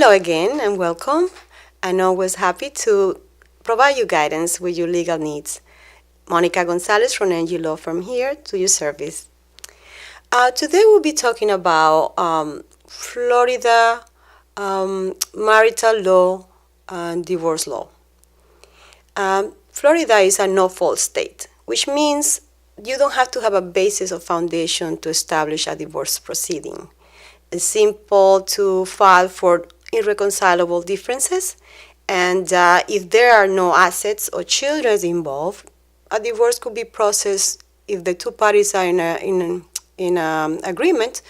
Hello again and welcome. I'm always happy to provide you guidance with your legal needs. Monica Gonzalez from NG Law Firm here to your service. Today we'll be talking about Florida marital law and divorce law. Florida is a no-fault state, which means you don't have to have a basis or foundation to establish a divorce proceeding. It's simple to file for irreconcilable differences, and if there are no assets or children involved, a divorce could be processed. If the two parties are in agreement,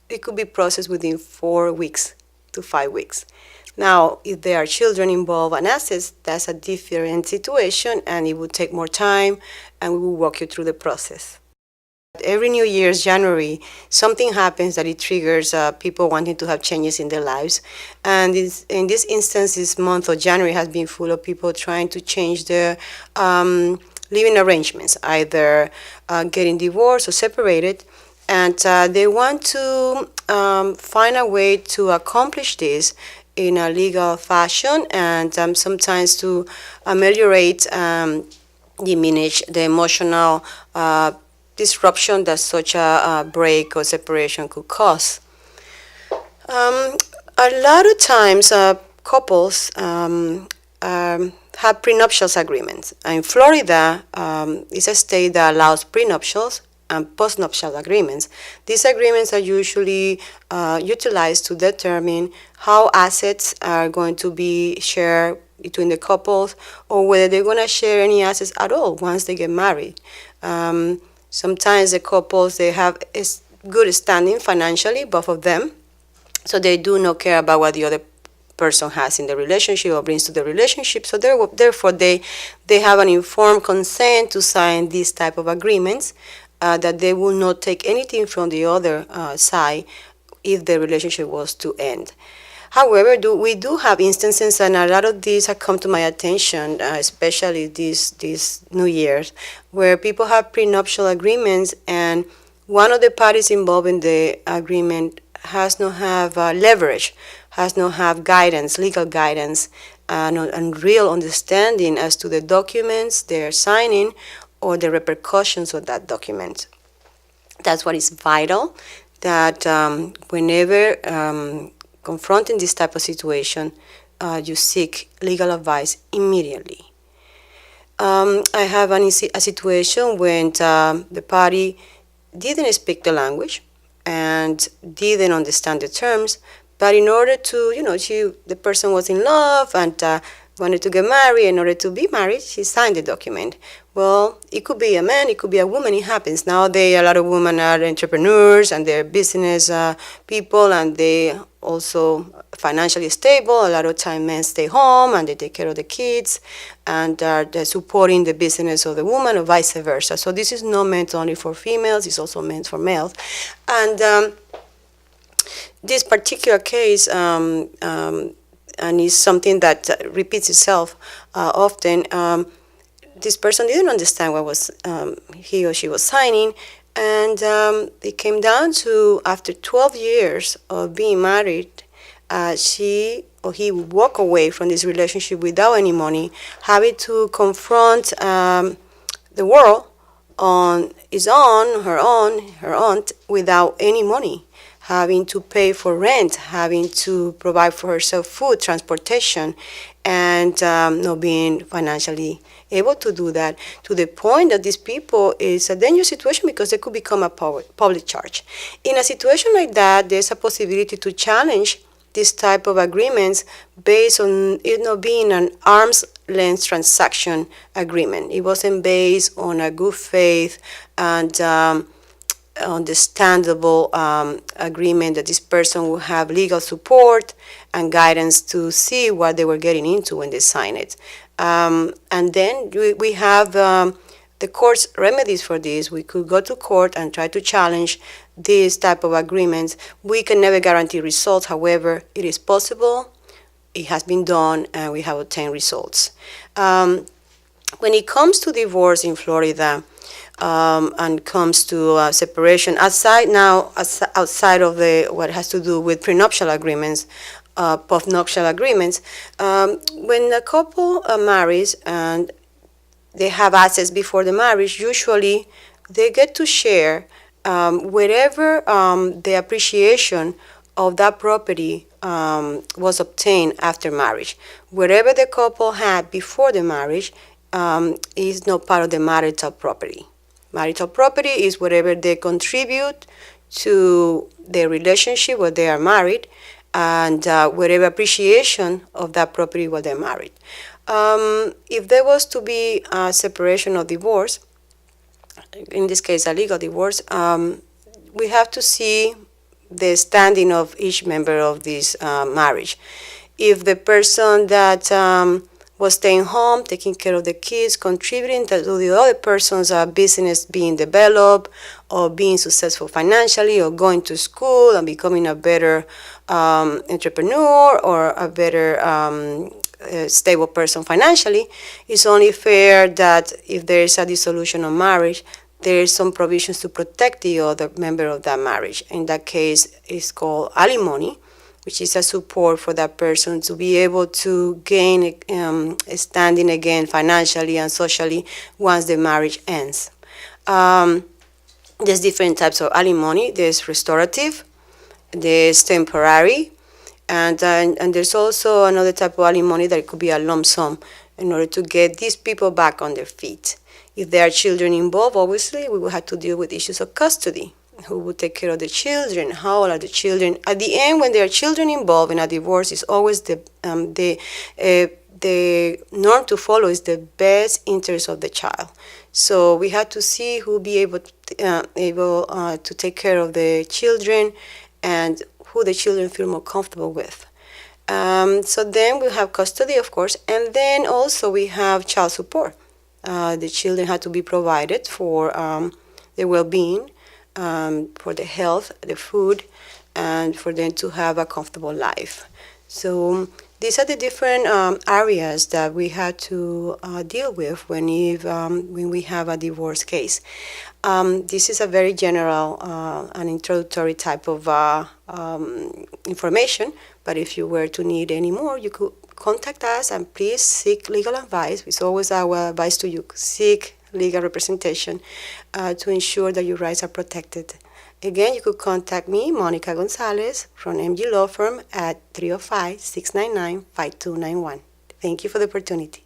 it could be processed within 4 weeks to 5 weeks. Now, if there are children involved and assets, that's a different situation, and it will take more time, and we will walk you through the process. Every New Year's, January, something happens that it triggers people wanting to have changes in their lives. And in this instance, this month of January has been full of people trying to change their living arrangements, either getting divorced or separated. And they want to find a way to accomplish this in a legal fashion, and sometimes to ameliorate, diminish the emotional disruption that such a break or separation could cause. A lot of times, couples have prenuptials agreements. In Florida, it's a state that allows prenuptials and postnuptial agreements. These agreements are usually utilized to determine how assets are going to be shared between the couples, or whether they're going to share any assets at all once they get married. Sometimes the couples, they have good standing financially, both of them, so they do not care about what the other person has in the relationship or brings to the relationship. So therefore, they have an informed consent to sign these type of agreements, that they will not take anything from the other side if the relationship was to end. However, we do have instances, and a lot of these have come to my attention, especially this New Year's, where people have prenuptial agreements, and one of the parties involved in the agreement has not have leverage, has not have guidance, legal guidance, and real understanding as to the documents they're signing or the repercussions of that document. That's what is vital, that whenever confronting this type of situation, you seek legal advice immediately. I have a situation when the party didn't speak the language and didn't understand the terms, but in order to, the person was in love and wanted to get married. In order to be married, she signed the document. Well, it could be a man, it could be a woman, it happens. Nowadays, a lot of women are entrepreneurs and they're business people, and they also financially stable. A lot of time men stay home and they take care of the kids, and they're supporting the business of the woman, or vice versa. So this is not meant only for females, it's also meant for males. And this particular case, and it's something that repeats itself often, this person didn't understand what was he or she was signing, and it came down to, after 12 years of being married, she or he would walk away from this relationship without any money, having to confront the world on his own, her own, without any money, having to pay for rent, having to provide for herself food, transportation, and not being financially able to do that, to the point that these people is a dangerous situation because they could become a public charge. In a situation like that, there's a possibility to challenge this type of agreements based on it not being an arm's length transaction agreement. It wasn't based on a good faith and understandable agreement that this person will have legal support and guidance to see what they were getting into when they sign it. And then we have the court's remedies for this. We could go to court and try to challenge this type of agreements. We can never guarantee results. However, it is possible. It has been done, and we have obtained results. When it comes to divorce in Florida, and comes to separation, outside of what has to do with prenuptial agreements, postnuptial agreements. When a couple marries and they have assets before the marriage, usually they get to share wherever the appreciation of that property was obtained after marriage. Whatever the couple had before the marriage is not part of the marital property. Marital property is whatever they contribute to their relationship when they are married, and whatever appreciation of that property while they're married. If there was to be a separation or divorce, in this case a legal divorce, we have to see the standing of each member of this marriage. If the person that was staying home, taking care of the kids, contributing to the other person's business being developed, or being successful financially, or going to school and becoming a better entrepreneur, or a better stable person financially, it's only fair that if there is a dissolution of marriage, there is some provisions to protect the other member of that marriage. In that case, it's called alimony, which is a support for that person to be able to gain a standing again financially and socially once the marriage ends. There's different types of alimony. There's restorative, there's temporary, and there's also another type of alimony that could be a lump sum in order to get these people back on their feet. If there are children involved, obviously, we will have to deal with issues of custody. Who will take care of the children? How old are the children? At the end, when there are children involved in a divorce, it's always the norm to follow is the best interest of the child. So we have to see who will be able to take care of the children and who the children feel more comfortable with. So then we have custody, of course, and then also we have child support. The children have to be provided for their well-being, for the health, the food, and for them to have a comfortable life. So these are the different areas that we had to deal with when we have a divorce case. This is a very general and introductory type of information, but if you were to need any more, you could contact us and please seek legal advice. It's always our advice to you. Seek legal representation to ensure that your rights are protected. Again, you could contact me, Monica Gonzalez, from MG Law Firm at 305-699-5291. Thank you for the opportunity.